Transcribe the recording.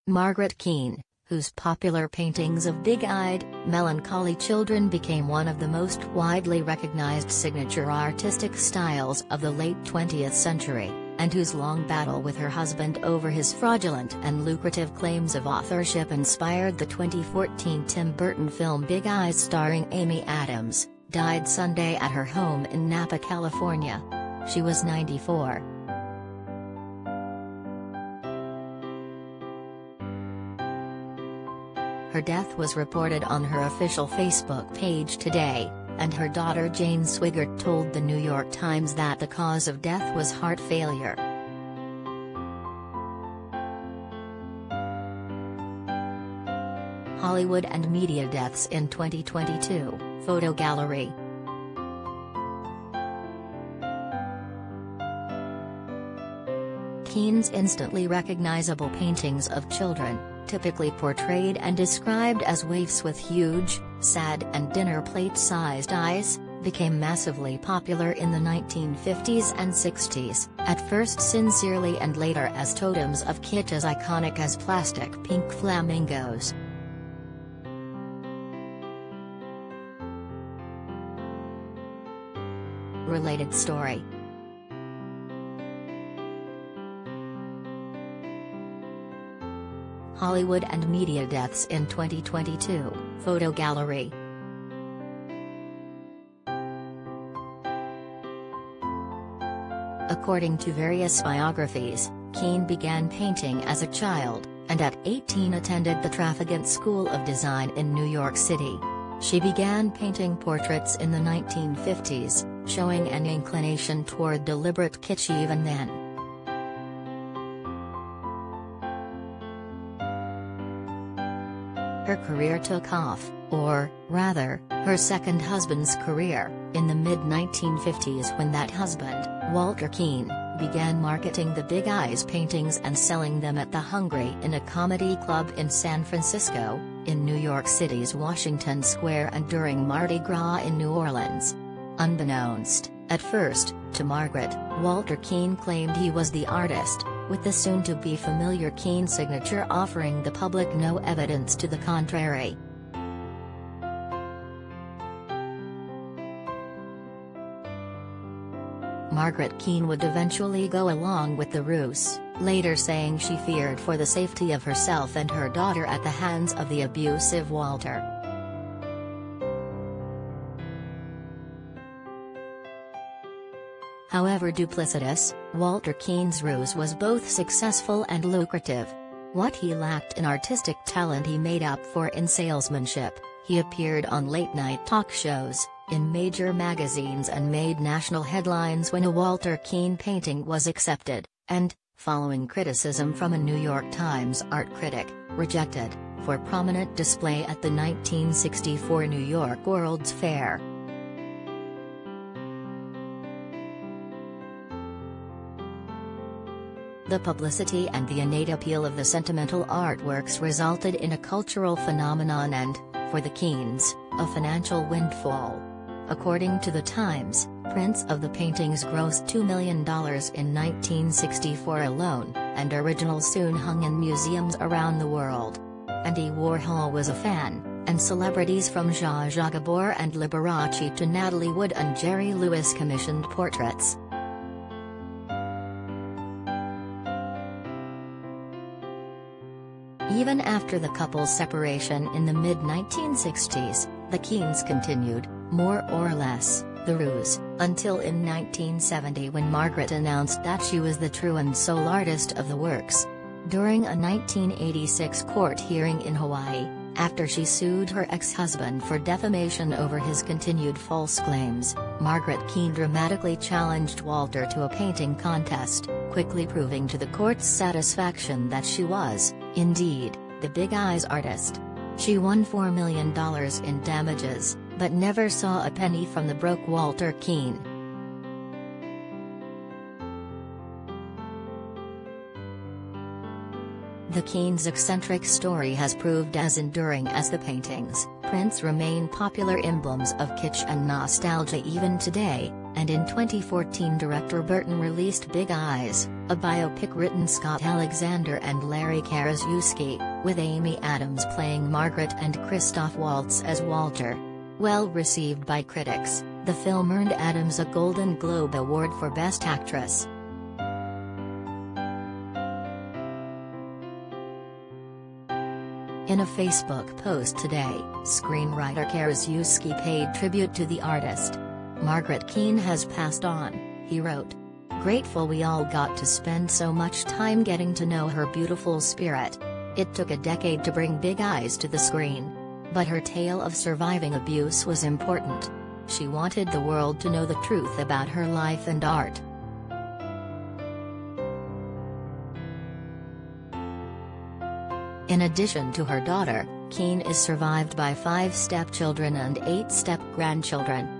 Margaret Keane, whose popular paintings of big-eyed, melancholy children became one of the most widely recognized signature artistic styles of the late 20th century, and whose long battle with her husband over his fraudulent and lucrative claims of authorship inspired the 2014 Tim Burton film Big Eyes starring Amy Adams, died Sunday at her home in Napa, California. She was 94. Her death was reported on her official Facebook page today, and her daughter Jane Swigert told the New York Times that the cause of death was heart failure. Hollywood and media deaths in 2022, photo gallery. Keane's instantly recognizable paintings of children, typically portrayed and described as waifs with huge, sad and dinner plate-sized eyes, became massively popular in the 1950s and 60s, at first sincerely and later as totems of kitsch as iconic as plastic pink flamingos. Related story. Hollywood and media deaths in 2022, photo gallery. According to various biographies, Keane began painting as a child, and at 18 attended the Trafalgar School of Design in New York City. She began painting portraits in the 1950s, showing an inclination toward deliberate kitsch even then. Her career took off, or, rather, her second husband's career, in the mid-1950s when that husband, Walter Keane, began marketing the Big Eyes paintings and selling them at the Hungry in a comedy club in San Francisco, in New York City's Washington Square and during Mardi Gras in New Orleans. Unbeknownst, at first, to Margaret, Walter Keane claimed he was the artist, with the soon-to-be familiar Keane signature offering the public no evidence to the contrary. Margaret Keane would eventually go along with the ruse, later saying she feared for the safety of herself and her daughter at the hands of the abusive Walter. However duplicitous, Walter Keane's ruse was both successful and lucrative. What he lacked in artistic talent he made up for in salesmanship. He appeared on late-night talk shows, in major magazines and made national headlines when a Walter Keane painting was accepted, and, following criticism from a New York Times art critic, rejected, for prominent display at the 1964 New York World's Fair. The publicity and the innate appeal of the sentimental artworks resulted in a cultural phenomenon and, for the Keanes, a financial windfall. According to the Times, prints of the paintings grossed $2 million in 1964 alone, and originals soon hung in museums around the world. Andy Warhol was a fan, and celebrities from Zsa Zsa Gabor and Liberace to Natalie Wood and Jerry Lewis commissioned portraits. Even after the couple's separation in the mid-1960s, the Keanes continued, more or less, the ruse, until in 1970 when Margaret announced that she was the true and sole artist of the works. During a 1986 court hearing in Hawaii, after she sued her ex-husband for defamation over his continued false claims, Margaret Keane dramatically challenged Walter to a painting contest, quickly proving to the court's satisfaction that she was, indeed, the Big Eyes artist. She won $4 million in damages, but never saw a penny from the broke Walter Keane. The Keanes' eccentric story has proved as enduring as the paintings. Prints remain popular emblems of kitsch and nostalgia even today, and in 2014 director Burton released Big Eyes, a biopic written Scott Alexander and Larry Karaszewski, with Amy Adams playing Margaret and Christoph Waltz as Walter. Well received by critics, the film earned Adams a Golden Globe Award for Best Actress. In a Facebook post today, screenwriter Karaszewski paid tribute to the artist. Margaret Keane has passed on, he wrote. Grateful we all got to spend so much time getting to know her beautiful spirit. It took a decade to bring Big Eyes to the screen. But her tale of surviving abuse was important. She wanted the world to know the truth about her life and art. In addition to her daughter, Keane is survived by 5 stepchildren and 8 step-grandchildren.